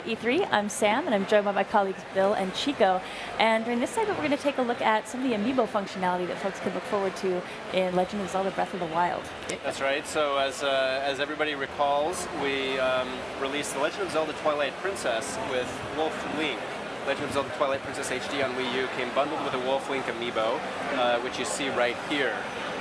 At E3, I'm Sam, and I'm joined by my colleagues Bill and Chico. And during this segment, we're going to take a look at some of the amiibo functionality that folks can look forward to in Legend of Zelda Breath of the Wild. That's right. So as everybody recalls, we released The Legend of Zelda Twilight Princess with Wolf Link. Legend of Zelda Twilight Princess HD on Wii U came bundled with a Wolf Link amiibo, which you see right here.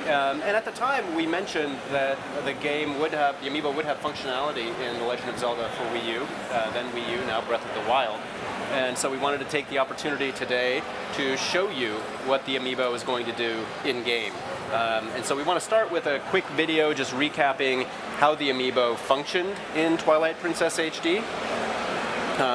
And at the time, we mentioned that the amiibo would have functionality in The Legend of Zelda for Wii U, then Wii U, now Breath of the Wild. And so we wanted to take the opportunity today to show you what the amiibo is going to do in-game. And so we want to start with a quick video just recapping how the amiibo functioned in Twilight Princess HD.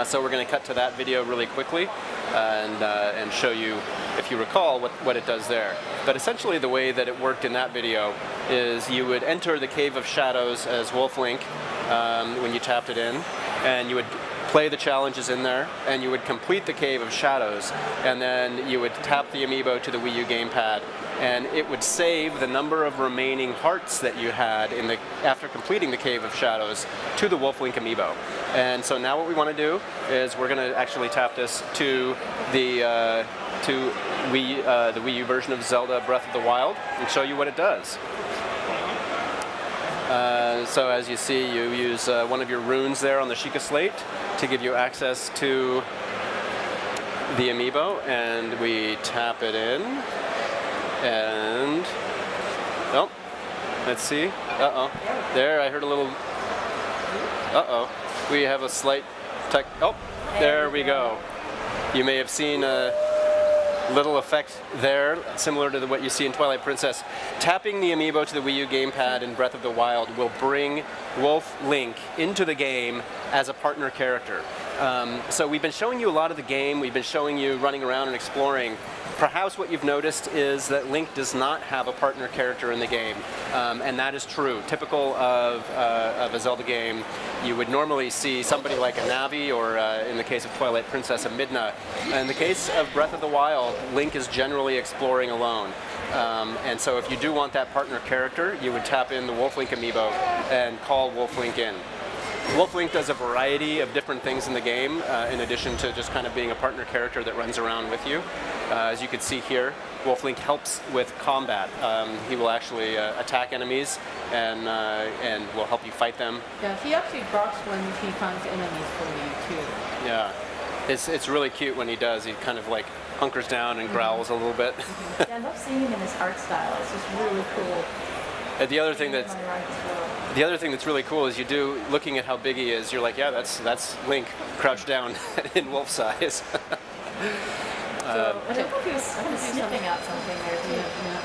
So we're going to cut to that video really quickly and show you, if you recall, what it does there. But essentially the way that it worked in that video is you would enter the Cave of Shadows as Wolf Link when you tapped it in, and you would play the challenges in there, and you would complete the Cave of Shadows, and then you would tap the amiibo to the Wii U gamepad, and it would save the number of remaining hearts that you had after completing the Cave of Shadows to the Wolf Link amiibo. And so now what we want to do is we're going to actually tap this to the Wii U version of Zelda Breath of the Wild and show you what it does. So as you see, you use one of your runes there on the Sheikah Slate to give you access to the amiibo, and we tap it in, and oh, let's see. There, I heard a little. We have a slight tech. Oh, there we go. You may have seen a little effect there, similar to what you see in Twilight Princess. Tapping the amiibo to the Wii U gamepad in Breath of the Wild will bring Wolf Link into the game as a partner character. So we've been showing you a lot of the game. We've been showing you running around and exploring. Perhaps what you've noticed is that Link does not have a partner character in the game, and that is true. Typical of a Zelda game, you would normally see somebody like a Navi, or in the case of Twilight Princess, a Midna. In the case of Breath of the Wild, Link is generally exploring alone. And so if you do want that partner character, you would tap in the Wolf Link amiibo and call Wolf Link in. Wolf Link does a variety of different things in the game, in addition to just kind of being a partner character that runs around with you. As you can see here, Wolf Link helps with combat. He will actually attack enemies and will help you fight them. Yeah, he actually barks when he finds enemies for you too. Yeah, it's really cute when he does. He kind of like hunkers down and growls a little bit. Yeah, I love seeing him in this art style. It's just really cool. The other thing that's really cool is looking at how big he is, you're like, yeah, that's Link crouched down in wolf size. So I think he was kind of sniffing out something there too. Yeah.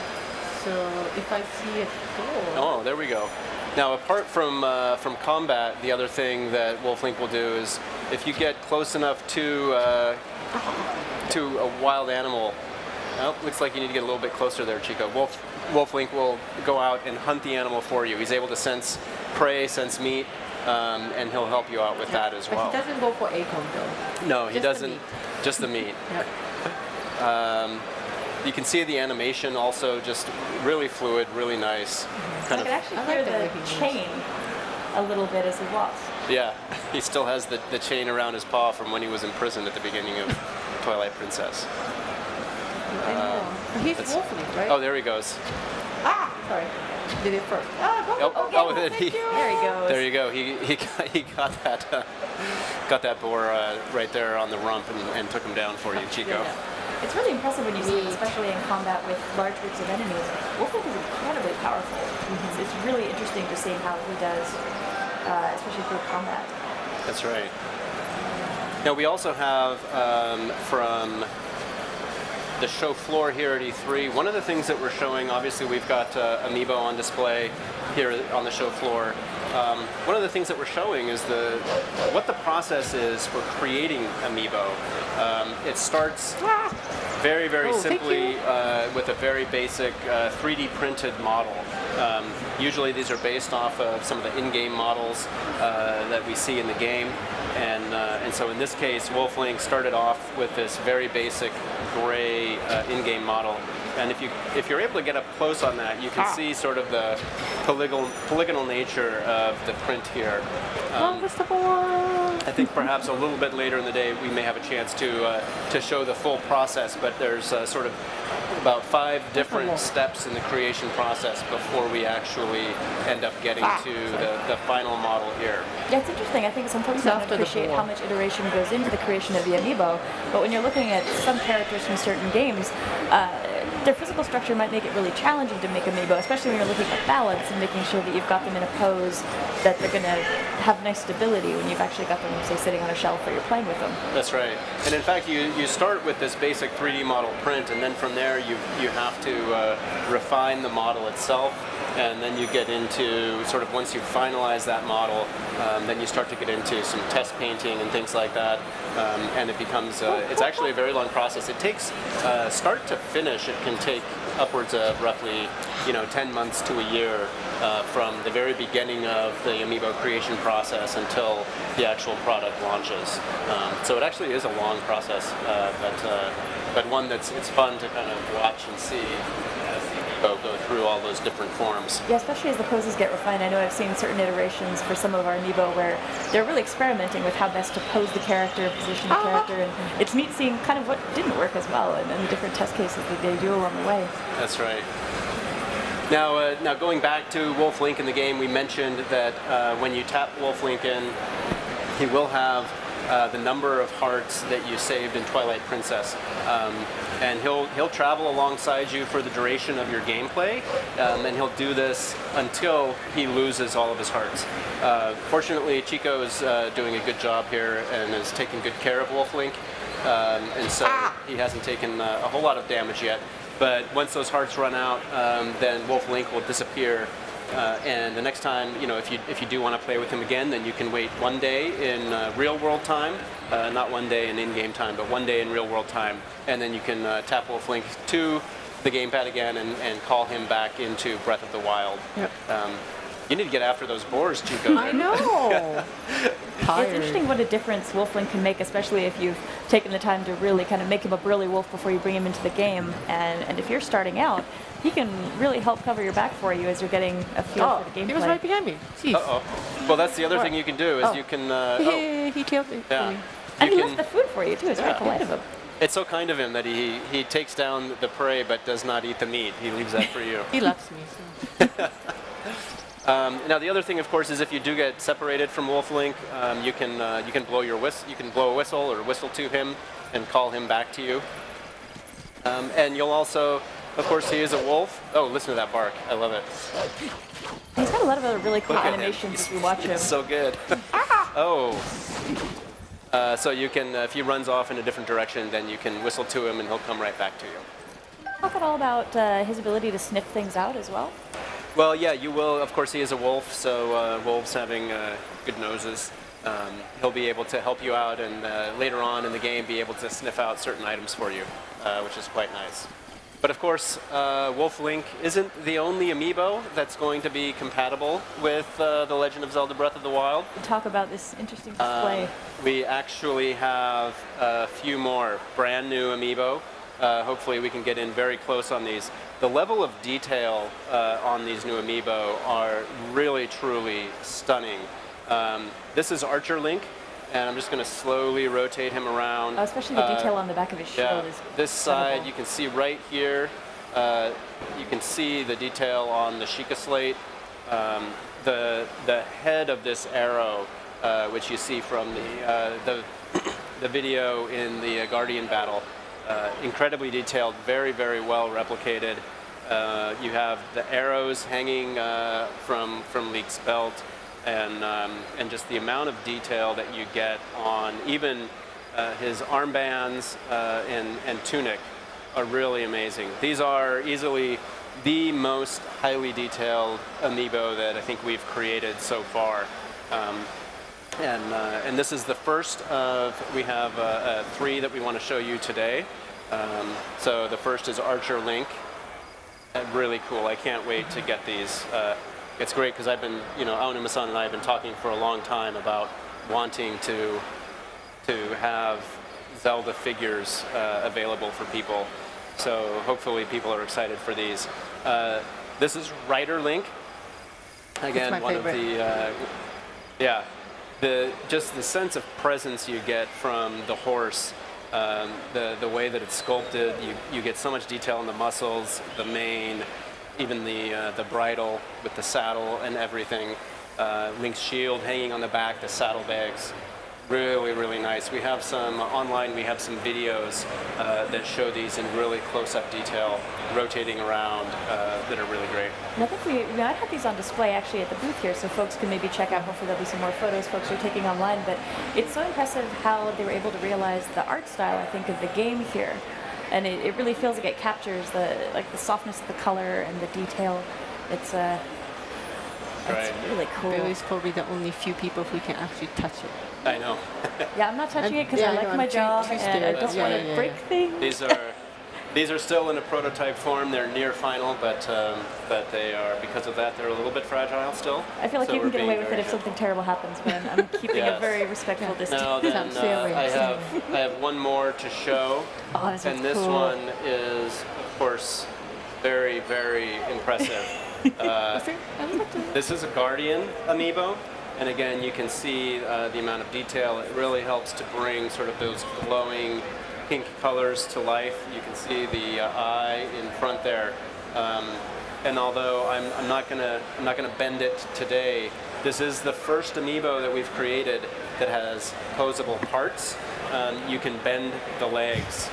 So if I see it go. Oh, there we go. Now, apart from combat, the other thing that Wolf Link will do is if you get close enough to a wild animal. Oh, looks like you need to get a little bit closer there, Chico. Wolf Link will go out and hunt the animal for you. He's able to sense prey, sense meat, and he'll help you out with that as well. But he doesn't go for acorn though. No, he doesn't. Just the meat. You can see the animation also just really fluid, really nice. I can actually hear the chain a little bit as he walks. Yeah, he still has the chain around his paw from when he was in prison at the beginning of Twilight Princess. He's Wolf Link, right? Oh, there he goes. Ah, sorry. Did it first. There he goes. There you go. He got that boar right there on the rump and took him down for you, Chico. Yeah. It's really impressive when you see him, especially in combat with large groups of enemies. Wolf Link is incredibly powerful. It's really interesting to see how he does, especially through combat. That's right. Now we also have from the show floor here at E3, one of the things that we're showing, obviously we've got amiibo on display here on the show floor. One of the things that we're showing is what the process is for creating amiibo. It starts very, very simply with a very basic 3D printed model. Usually these are based off of some of the in-game models that we see in the game. And so in this case, Wolf Link started off with this very basic gray in-game model. And if you're able to get up close on that, you can see sort of the polygonal nature of the print here. Mr. Boy! I think perhaps a little bit later in the day we may have a chance to show the full process, but there's sort of about 5 different steps in the creation process before we actually end up getting to the final model here. Yeah, it's interesting. I think some folks don't appreciate how much iteration goes into the creation of the amiibo, but when you're looking at some characters from certain games, their physical structure might make it really challenging to make amiibo, especially when you're looking at balance and making sure that you've got them in a pose that they're going to have nice stability when you've actually got them, say, sitting on a shelf or you're playing with them. That's right. And in fact, you start with this basic 3D model print, and then from there you have to refine the model itself, and then you get into sort of once you finalize that model, then you start to get into some test painting and things like that, and it becomes it's actually a very long process. It takes start to finish. It can take upwards of roughly 10 months to a year from the very beginning of the amiibo creation process until the actual product launches. So it actually is a long process, but one it's fun to kind of watch and see as the amiibo go through all those different forms. Yeah, especially as the poses get refined. I know I've seen certain iterations for some of our amiibo where they're really experimenting with how best to pose the character, position the character, and it's neat seeing kind of what didn't work as well, and then the different test cases that they do along the way. That's right. Now going back to Wolf Link in the game, we mentioned that when you tap Wolf Link in, he will have the number of hearts that you saved in Twilight Princess, and he'll travel alongside you for the duration of your gameplay, and he'll do this until he loses all of his hearts. Fortunately, Chico is doing a good job here and is taking good care of Wolf Link, and so he hasn't taken a whole lot of damage yet. But once those hearts run out, then Wolf Link will disappear. And the next time, if you do want to play with him again, then you can wait 1 day in real world time, not 1 day in in-game time, but 1 day in real world time, and then you can tap Wolf Link to the gamepad again and call him back into Breath of the Wild. Yep. You need to get after those boars, Chico. I know. It's interesting what a difference Wolf Link can make, especially if you've taken the time to really kind of make him a burly wolf before you bring him into the game. And if you're starting out, he can really help cover your back for you as you're getting a feel for the gameplay. He was right behind me. Jeez. Uh-oh. Well, that's the other thing you can do is you can... He killed me. Yeah. And he left the food for you, too. It's very polite of him. It's so kind of him that he takes down the prey but does not eat the meat. He leaves that for you. He loves me. So. Now the other thing, of course, is if you do get separated from Wolf Link, you can blow your whistle. You can blow a whistle or whistle to him and call him back to you. And you'll also, of course, he is a wolf. Oh, listen to that bark! I love it. He's got a lot of other really cool Look at animations as we watch him. It's so good. Oh. So you can, if he runs off in a different direction, then you can whistle to him and he'll come right back to you. Talk at all about his ability to sniff things out as well? Well, yeah, you will. Of course, he is a wolf, so wolves having good noses, he'll be able to help you out and later on in the game be able to sniff out certain items for you, which is quite nice. But of course, Wolf Link isn't the only amiibo that's going to be compatible with The Legend of Zelda Breath of the Wild. Talk about this interesting display. We actually have a few more brand new amiibo. Hopefully we can get in very close on these. The level of detail on these new amiibo are really, truly stunning. This is Archer Link, and I'm just going to slowly rotate him around. Oh, especially the detail on the back of his shield is this side, incredible. you can see right here, you can see the detail on the Sheikah slate. The head of this arrow, which you see from the video in the Guardian battle, incredibly detailed, very, very well replicated. You have the arrows hanging from Leek's belt, and just the amount of detail that you get on even his armbands and tunic are really amazing. These are easily the most highly detailed amiibo that I think we've created so far. And this is the first of, we have 3 that we want to show you today. So the first is Archer Link. Really cool. I can't wait to get these. It's great because I've been, Aonuma-san and I have been talking for a long time about wanting to have Zelda figures available for people. So hopefully people are excited for these. This is Rider Link. Again, my one favorite. of the, yeah. just the sense of presence you get from the horse, the way that it's sculpted, you get so much detail in the muscles, the mane, even the bridle with the saddle and everything. Link's shield hanging on the back, the saddlebags. Really, really nice. We have some online, we have some videos that show these in really close-up detail, rotating around, that are really great. And I think we might have these on display actually at the booth here, so folks can maybe check out. Hopefully there'll be some more photos folks are taking online, but it's so impressive how they were able to realize the art style, I think, of the game here. And it really feels like it captures the softness of the color and the detail. It's Right. really cool. Billy's probably the only few people who can actually touch it. I know. Yeah, I'm not touching it because yeah, I like no, my I'm too job and I scared. don't Yeah, want to yeah, yeah, break yeah. things. These are still in a prototype form. They're near final, but they are, because of that, they're a little bit fragile still. I feel like So you can we're get away being with it very if something terrible happens, but I'm keeping a Yes. very respectful distance. Now then, Sailing. I have one more to show, Oh, this and one's this cool. one is, of course, very, very impressive. This is a Guardian amiibo, and again, you can see the amount of detail. It really helps to bring sort of those glowing pink colors to life. You can see the eye in front there. And although I'm not gonna bend it today, this is the first amiibo that we've created that has posable parts. You can bend the legs.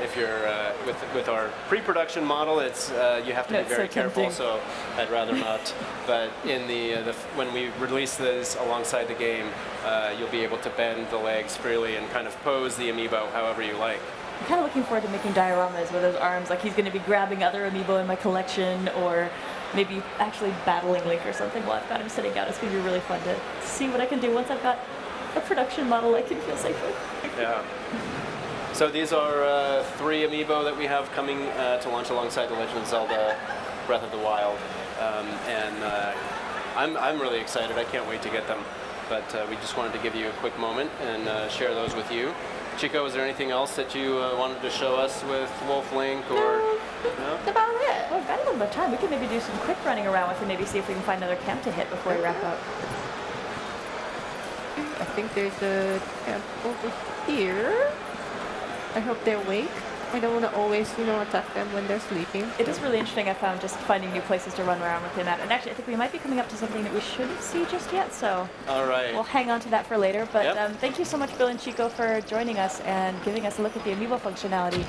If you're with our pre-production model, it's you have to be That's very so careful. tempting. So I'd rather not. But in when we release this alongside the game, you'll be able to bend the legs freely and kind of pose the amiibo however you like. I'm kind of looking forward to making dioramas with those arms, like he's going to be grabbing other amiibo in my collection, or maybe actually battling Link or something while I've got him sitting out. It's going to be really fun to see what I can do once I've got a production model I can feel safe with. Yeah. So these are 3 amiibo that we have coming to launch alongside The Legend of Zelda Breath of the Wild. I'm really excited. I can't wait to get them. But we just wanted to give you a quick moment and share those with you. Chico, is there anything else that you wanted to show us with Wolf Link? Or no? That's about it. Well, I've got a little bit of time. We can maybe do some quick running around with it, maybe see if we can find another camp to hit before we wrap up. I think there's a camp over here. I hope they're awake. I don't want to always, attack them when they're sleeping. It is really interesting, I found, just finding new places to run around with him at. And actually, I think we might be coming up to something that we shouldn't see just yet, so All right. we'll hang on to that for later. But Yep. thank you so much, Bill and Chico, for joining us and giving us a look at the amiibo functionality.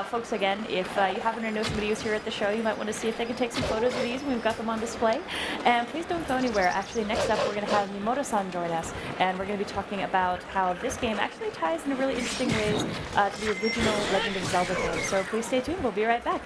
Folks, again, if you happen to know somebody who's here at the show, you might want to see if they can take some photos of these. We've got them on display. And please don't go anywhere. Actually, next up, we're going to have Miyamoto-san join us, and we're going to be talking about how this game actually ties in really interesting ways to the original Legend of Zelda game. So please stay tuned. We'll be right back.